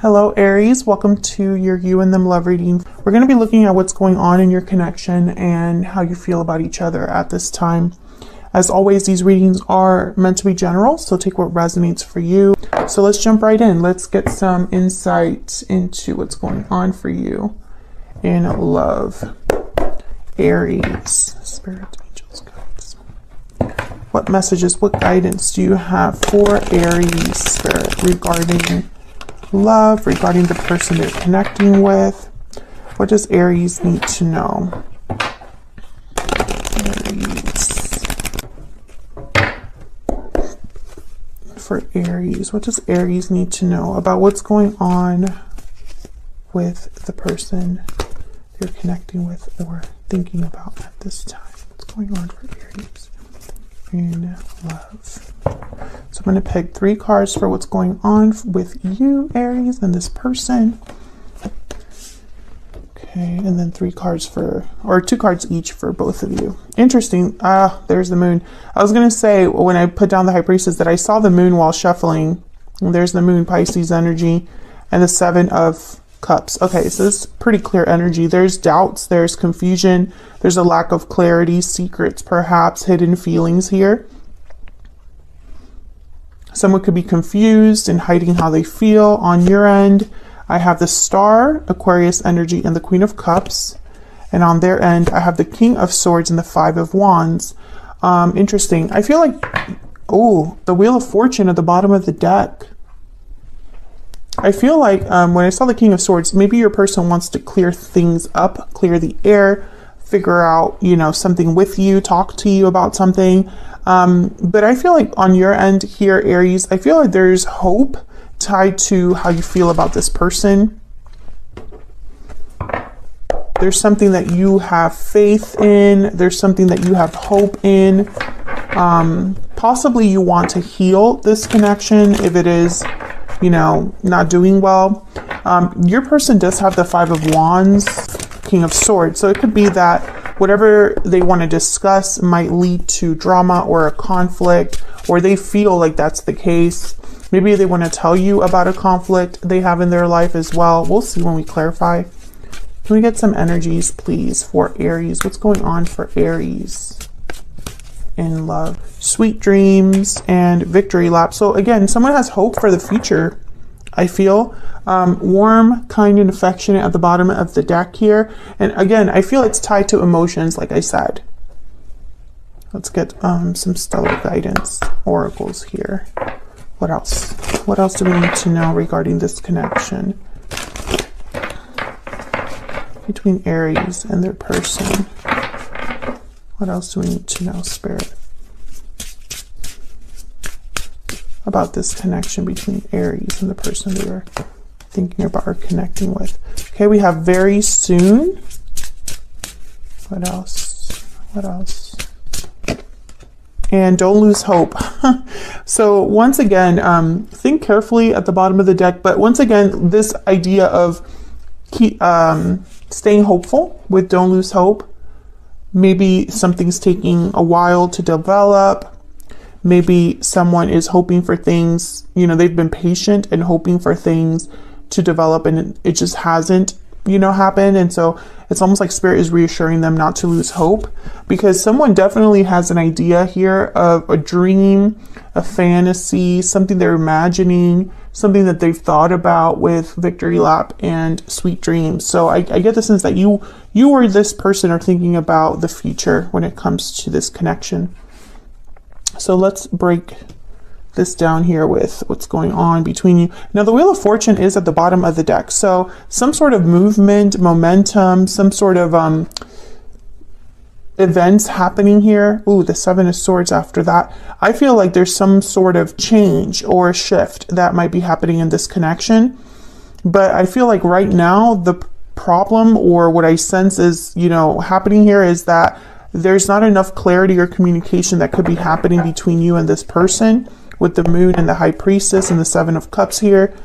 Hello Aries, welcome to your you and them love reading. We're going to be looking at what's going on in your connection and how you feel about each other at this time. As always, these readings are meant to be general, so take what resonates for you. So let's jump right in. Let's get some insight into what's going on for you in love. Aries, spirit, angels, guides. What messages, what guidance do you have for Aries spirit regarding love, regarding the person they're connecting with? What does Aries need to know? For Aries, what does Aries need to know about what's going on with the person they're connecting with or thinking about at this time? What's going on for Aries in love? So I'm going to pick 3 cards for what's going on with you, Aries, and this person. Okay, and then 3 cards for, or 2 cards each for both of you. Interesting. There's the moon. I was going to say when I put down the High Priestess that I saw the moon while shuffling. There's the moon, Pisces energy, and the 7 of Cups. Okay, so this is pretty clear energy. There's doubts, there's confusion, there's a lack of clarity, secrets, perhaps hidden feelings here. Someone could be confused and hiding how they feel. On your end, I have the Star, Aquarius energy, and the Queen of Cups. And on their end, I have the King of Swords and the 5 of Wands. Interesting. I feel like, oh, the Wheel of Fortune at the bottom of the deck. I feel like when I saw the King of Swords, maybe your person wants to clear things up, clear the air, figure out, you know, something with you, talk to you about something. But I feel like on your end here, Aries, I feel like there's hope tied to how you feel about this person. There's something that you have faith in. There's something that you have hope in. Possibly you want to heal this connection if it is, you know, not doing well. Your person does have the 5 of Wands, King of Swords. So it could be that whatever they want to discuss might lead to drama or a conflict, or they feel like that's the case. Maybe they want to tell you about a conflict they have in their life as well. We'll see when we clarify. Can we get some energies, please, for Aries? What's going on for Aries in love? Sweet dreams and victory lap. So again, someone has hope for the future, I feel. Warm, kind, and affectionate at the bottom of the deck here. And again, I feel it's tied to emotions, like I said. Let's get some stellar guidance oracles here. What else? What else do we need to know regarding this connection between Aries and their person? What else do we need to know, Spirit, about this connection between Aries and the person they are thinking about or connecting with? Okay, we have very soon. What else? What else? And don't lose hope. So once again, think carefully at the bottom of the deck. But once again, this idea of staying hopeful with don't lose hope. Maybe something's taking a while to develop. Maybe someone is hoping for things, you know, they've been patient and hoping for things to develop and it just hasn't, you know, happened. And so it's almost like Spirit is reassuring them not to lose hope, because someone definitely has an idea here of a dream, a fantasy, something they're imagining, something that they've thought about with victory lap and sweet dreams. So I get the sense that you or this person are thinking about the future when it comes to this connection. So let's break this down here with what's going on between you. Now the Wheel of Fortune is at the bottom of the deck. So some sort of movement, momentum, some sort of events happening here. Ooh, the 7 of Swords after that. I feel like there's some sort of change or a shift that might be happening in this connection. But I feel like right now the problem, or what I sense is, you know, happening here, is that there's not enough clarity or communication that could be happening between you and this person, with the moon and the High Priestess and the 7 of Cups here.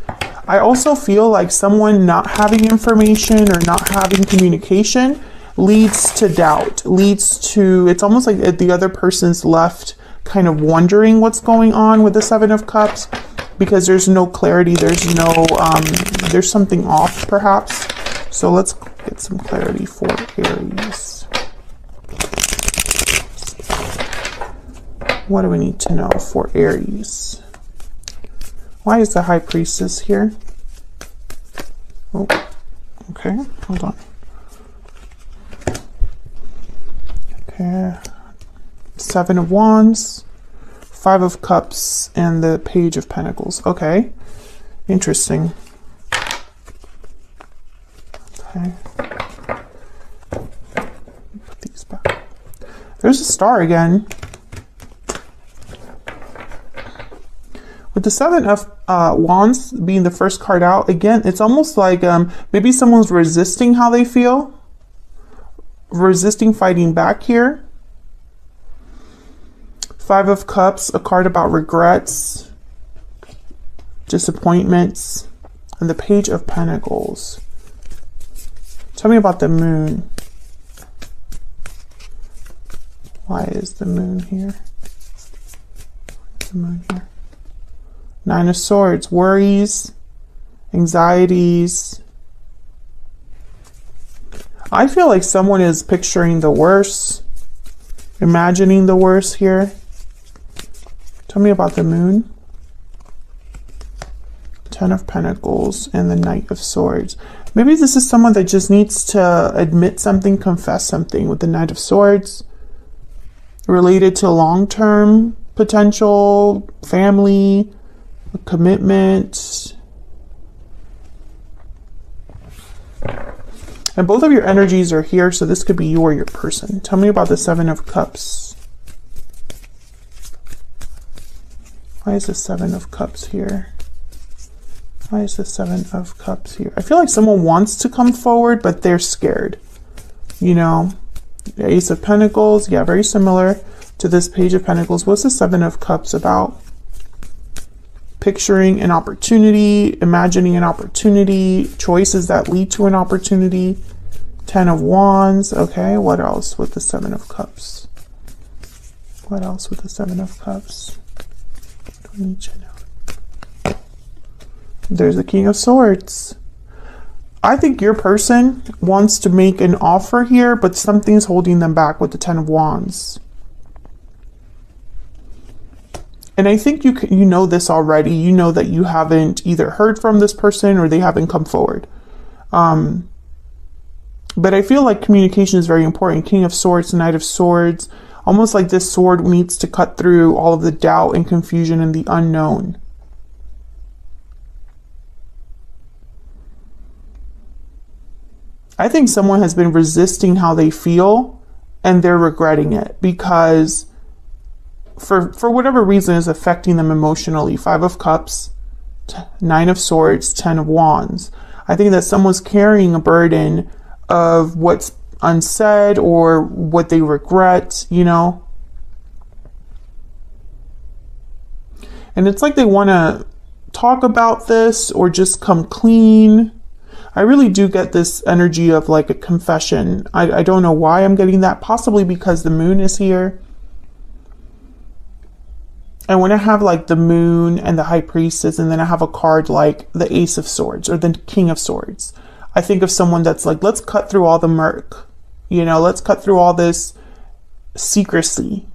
I also feel like someone not having information or not having communication leads to doubt, leads to, it's almost like the other person's left kind of wondering what's going on with the 7 of Cups. because there's no clarity. There's no, there's something off perhaps. So let's get some clarity for Aries. What do we need to know for Aries? Why is the High Priestess here? Oh, okay, hold on. Okay, Seven of Wands, Five of Cups, and the Page of Pentacles. Okay, interesting. Okay, put these back. There's a star again. With the Seven of Wands being the first card out, again, it's almost like maybe someone's resisting how they feel. Resisting fighting back here. Five of Cups, a card about regrets, disappointments, and the Page of Pentacles. Tell me about the Moon. Why is the Moon here? Where's the Moon here? Nine of Swords, worries, anxieties. I feel like someone is picturing the worst, imagining the worst here. Tell me about the Moon. Ten of Pentacles and the Knight of Swords. Maybe this is someone that just needs to admit something, confess something with the Knight of Swords. Related to long-term potential, family, commitment. And both of your energies are here, so this could be you or your person. Tell me about the Seven of Cups. Why is the Seven of Cups here? Why is the Seven of Cups here? I feel like someone wants to come forward, but they're scared. You know, the Ace of Pentacles, yeah, very similar to this Page of Pentacles. What's the Seven of Cups about? Picturing an opportunity, imagining an opportunity, choices that lead to an opportunity. Ten of Wands. Okay, what else with the Seven of Cups? What else with the Seven of Cups? What do we need to know? There's the King of Swords. I think your person wants to make an offer here, but something's holding them back with the Ten of Wands. And I think you know this already. You know that you haven't either heard from this person or they haven't come forward. But I feel like communication is very important. King of Swords, Knight of Swords. Almost like this sword needs to cut through all of the doubt and confusion and the unknown. I think someone has been resisting how they feel and they're regretting it because for whatever reason is affecting them emotionally. Five of Cups, Nine of Swords, Ten of Wands. I think that someone's carrying a burden of what's unsaid or what they regret, you know. And it's like they want to talk about this or just come clean. I really do get this energy of like a confession. I don't know why I'm getting that. Possibly because the Moon is here. And when I have like the Moon and the High Priestess, and then I have a card like the Ace of Swords or the King of Swords, I think of someone that's like, let's cut through all the murk. You know, let's cut through all this secrecy.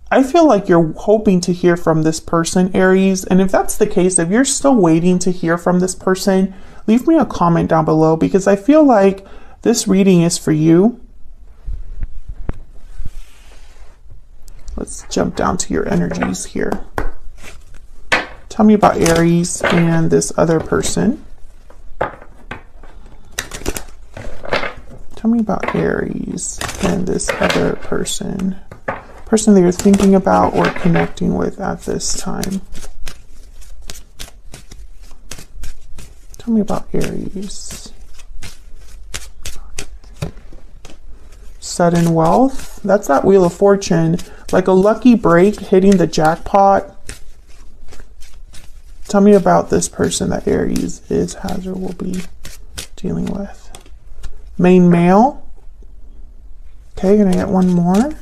I feel like you're hoping to hear from this person, Aries. And if that's the case, if you're still waiting to hear from this person, leave me a comment down below because I feel like this reading is for you. Let's jump down to your energies here. Tell me about Aries and this other person. Tell me about Aries and this other person. Person that you're thinking about or connecting with at this time. Tell me about Aries. Sudden wealth. That's that Wheel of Fortune. Like a lucky break hitting the jackpot. Tell me about this person that Aries is, has, or will be dealing with. Main male. Okay, can I get one more?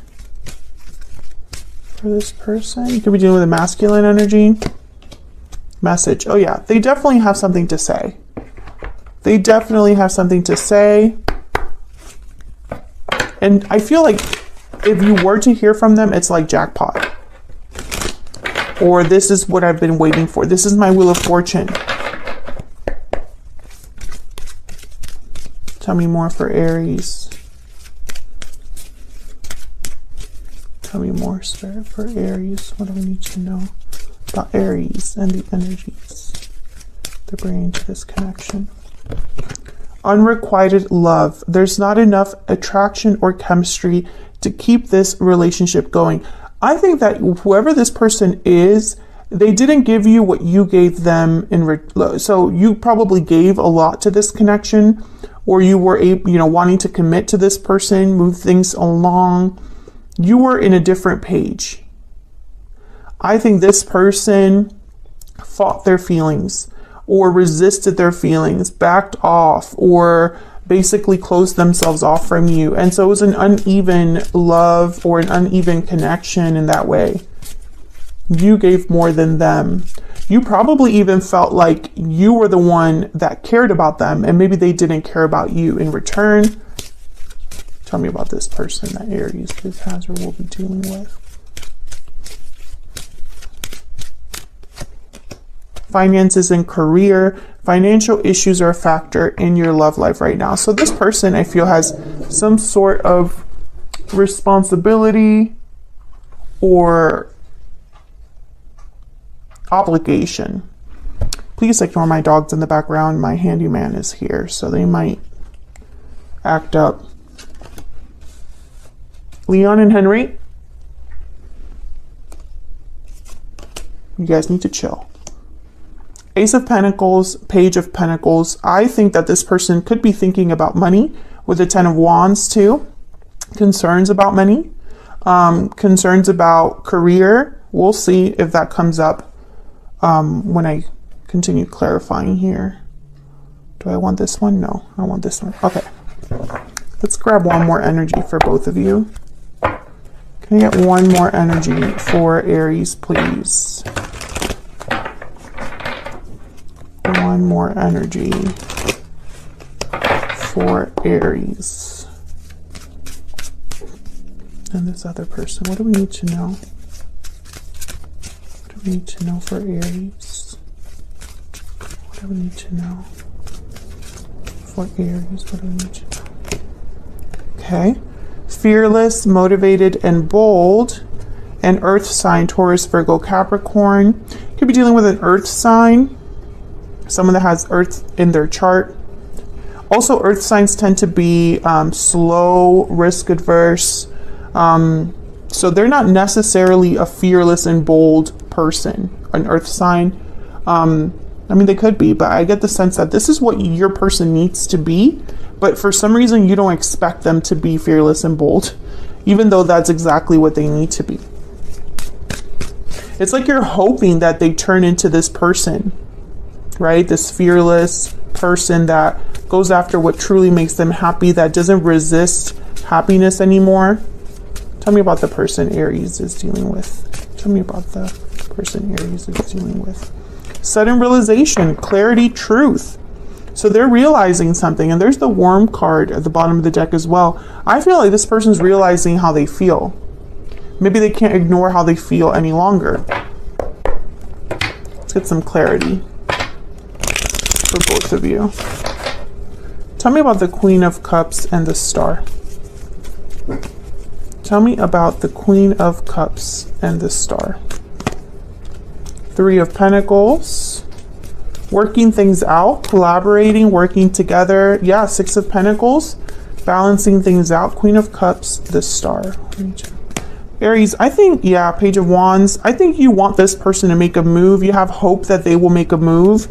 for this person. You could be dealing with a masculine energy. Message. Oh yeah, they definitely have something to say. They definitely have something to say. And I feel like if you were to hear from them, it's like jackpot. Or this is what I've been waiting for. This is my Wheel of Fortune. Tell me more for Aries. Tell me more, Spirit, for Aries. What do we need to know about Aries and the energies they're bringing to this connection? Unrequited love. There's not enough attraction or chemistry to keep this relationship going. I think that whoever this person is, they didn't give you what you gave them so you probably gave a lot to this connection, or you were wanting to commit to this person, move things along. You were in a different page. I think this person fought their feelings or resisted their feelings, backed off, or basically closed themselves off from you. And so it was an uneven love or an uneven connection in that way. You gave more than them. You probably even felt like you were the one that cared about them, and maybe they didn't care about you in return. Tell me about this person that Aries has or will be dealing with. Finances and career. Financial issues are a factor in your love life right now. So this person, I feel, has some sort of responsibility or obligation. Please ignore my dogs in the background. My handyman is here, so they might act up. Leon and Henry, you guys need to chill. Ace of Pentacles, Page of Pentacles. I think that this person could be thinking about money with the Ten of Wands too. Concerns about money, concerns about career. We'll see if that comes up when I continue clarifying here. Do I want this one? No, I want this one. Okay. Let's grab one more energy for both of you. Can I get one more energy for Aries, please? One more energy for Aries. And this other person. What do we need to know? What do we need to know for Aries? What do we need to know for Aries? What do we need to know? Okay. Fearless, motivated, and bold. An earth sign, Taurus, Virgo, Capricorn. You could be dealing with an earth sign. Someone that has earth in their chart. Also, earth signs tend to be slow, risk adverse. So they're not necessarily a fearless and bold person, an earth sign. I mean, they could be, but I get the sense that this is what your person needs to be. But for some reason, you don't expect them to be fearless and bold, even though that's exactly what they need to be. It's like you're hoping that they turn into this person, right? This fearless person that goes after what truly makes them happy, that doesn't resist happiness anymore. Tell me about the person Aries is dealing with. Tell me about the person Aries is dealing with. Sudden realization, clarity, truth. So they're realizing something, and there's the Worm card at the bottom of the deck as well. I feel like this person's realizing how they feel. Maybe they can't ignore how they feel any longer. Let's get some clarity for both of you. Tell me about the Queen of Cups and the Star. Tell me about the Queen of Cups and the Star. Three of Pentacles. Working things out, collaborating, working together. Yeah, Six of Pentacles. Balancing things out. Queen of Cups, the Star. Aries, I think, yeah, Page of Wands. I think you want this person to make a move. You have hope that they will make a move.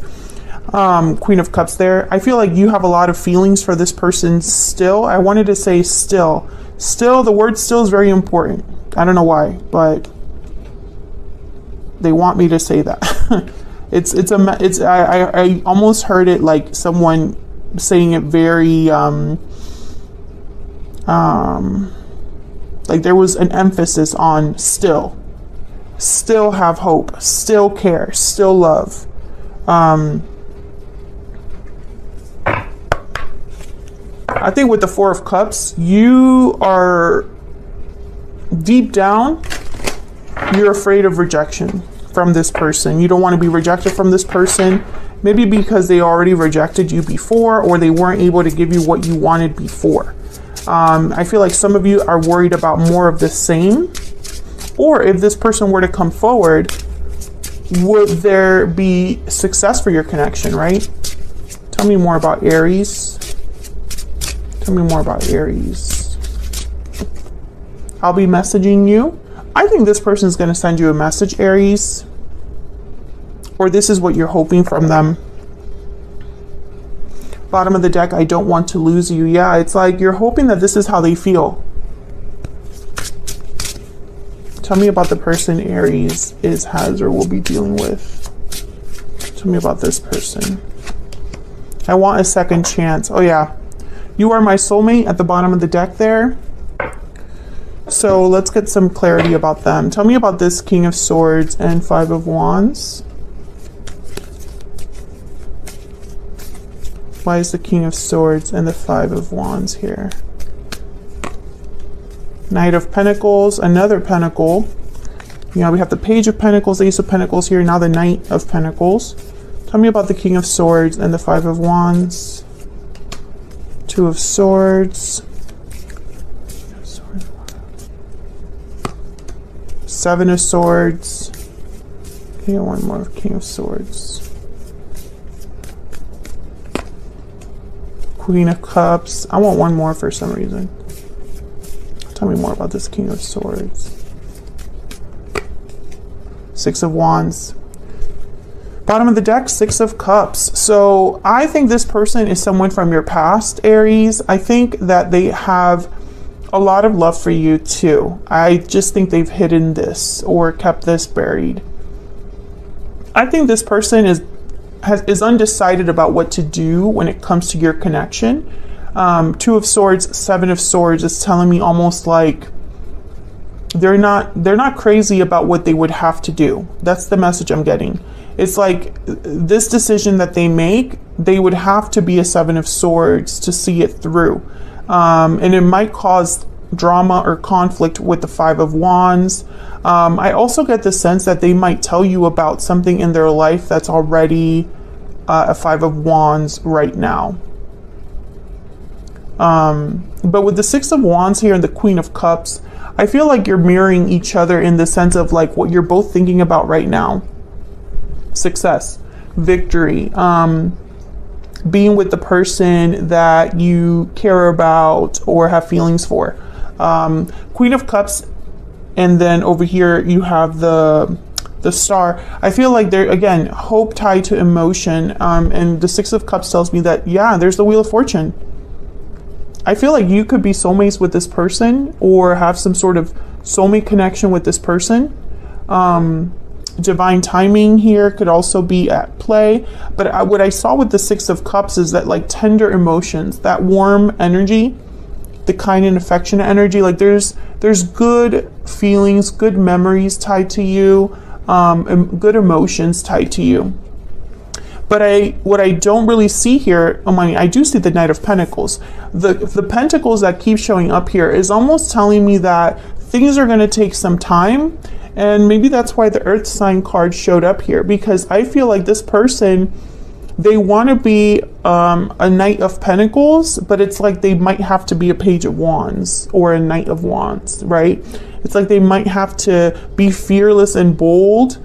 Queen of Cups there. I feel like you have a lot of feelings for this person still. I wanted to say still. Still, the word still is very important. I don't know why, but they want me to say that. I almost heard it like someone saying it very, like there was an emphasis on still. still have hope, still care, still love. I think with the Four of Cups, you are deep down, you're afraid of rejection from this person. You don't want to be rejected from this person. Maybe because they already rejected you before, or they weren't able to give you what you wanted before. I feel like some of you are worried about more of the same. Or if this person were to come forward, would there be success for your connection, right? Tell me more about Aries. Tell me more about Aries. I'll be messaging you. I think this person is going to send you a message, Aries. Or this is what you're hoping from them. Bottom of the deck, I don't want to lose you. Yeah, it's like you're hoping that this is how they feel. Tell me about the person Aries is, has, or will be dealing with. Tell me about this person. I want a second chance. Oh yeah. You are my soulmate at the bottom of the deck there. So let's get some clarity about them. Tell me about this King of Swords and Five of Wands. Why is the King of Swords and the Five of Wands here? Knight of Pentacles, another Pentacle. You know, we have the Page of Pentacles, Ace of Pentacles here, now the Knight of Pentacles. Tell me about the King of Swords and the Five of Wands. Two of Swords. Seven of Swords. Okay, one more King of Swords. Queen of Cups. I want one more for some reason. Tell me more about this King of Swords. Six of Wands. Bottom of the deck, Six of Cups. So I think this person is someone from your past, Aries. I think that they have a lot of love for you too. I just think they've hidden this or kept this buried. I think this person is undecided about what to do when it comes to your connection. Two of Swords, Seven of Swords is telling me almost like they're not crazy about what they would have to do. That's the message I'm getting. It's like this decision that they make, they would have to be a Seven of Swords to see it through. And it might cause drama or conflict with the Five of Wands. I also get the sense that they might tell you about something in their life that's already a Five of Wands right now. But with the Six of Wands here and the Queen of Cups, I feel like you're mirroring each other in the sense of like what you're both thinking about right now. Success, victory, being with the person that you care about or have feelings for. Queen of Cups, and then over here you have the Star. I feel like there again, hope tied to emotion, and the Six of Cups tells me that yeah, there's the Wheel of Fortune. I feel like you could be soulmates with this person or have some sort of soulmate connection with this person. Divine timing here could also be at play, but what I saw with the Six of Cups is that like tender emotions, that warm energy, the kind and affectionate energy, like there's good feelings, good memories tied to you, and good emotions tied to you. But what I don't really see here, I do see the Knight of Pentacles. The Pentacles that keep showing up here is almost telling me that things are going to take some time. And maybe that's why the Earth sign card showed up here, because I feel like this person, they want to be a Knight of Pentacles, but it's like they might have to be a Page of Wands or a Knight of Wands, right? It's like they might have to be fearless and bold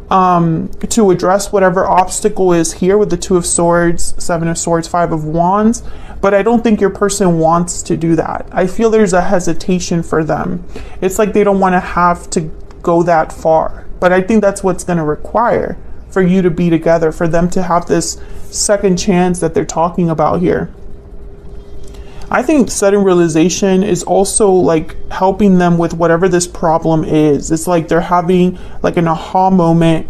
to address whatever obstacle is here with the Two of Swords, Seven of Swords, Five of Wands. But I don't think your person wants to do that. I feel there's a hesitation for them. It's like they don't want to have to go that far. But I think that's what's going to require for you to be together, for them to have this second chance that they're talking about here. I think sudden realization is also like helping them with whatever this problem is. It's like they're having like an aha moment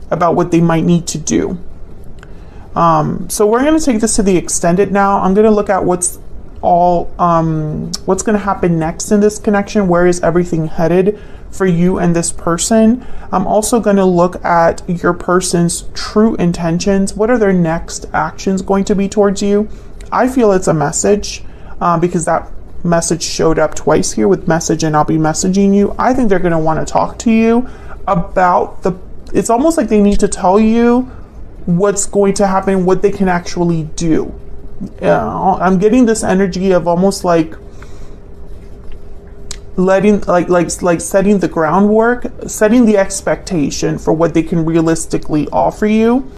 about what they might need to do. So we're going to take this to the extended now. I'm going to look at what's going to happen next in this connection. Where is everything headed for you and this person. I'm also going to look at your person's true intentions. What are their next actions going to be towards you? I feel it's a message because that message showed up twice here with message and I'll be messaging you. I think they're going to want to talk to you about it's almost like they need to tell you what's going to happen, what they can actually do. I'm getting this energy of almost like letting like setting the groundwork, setting the expectation for what they can realistically offer you.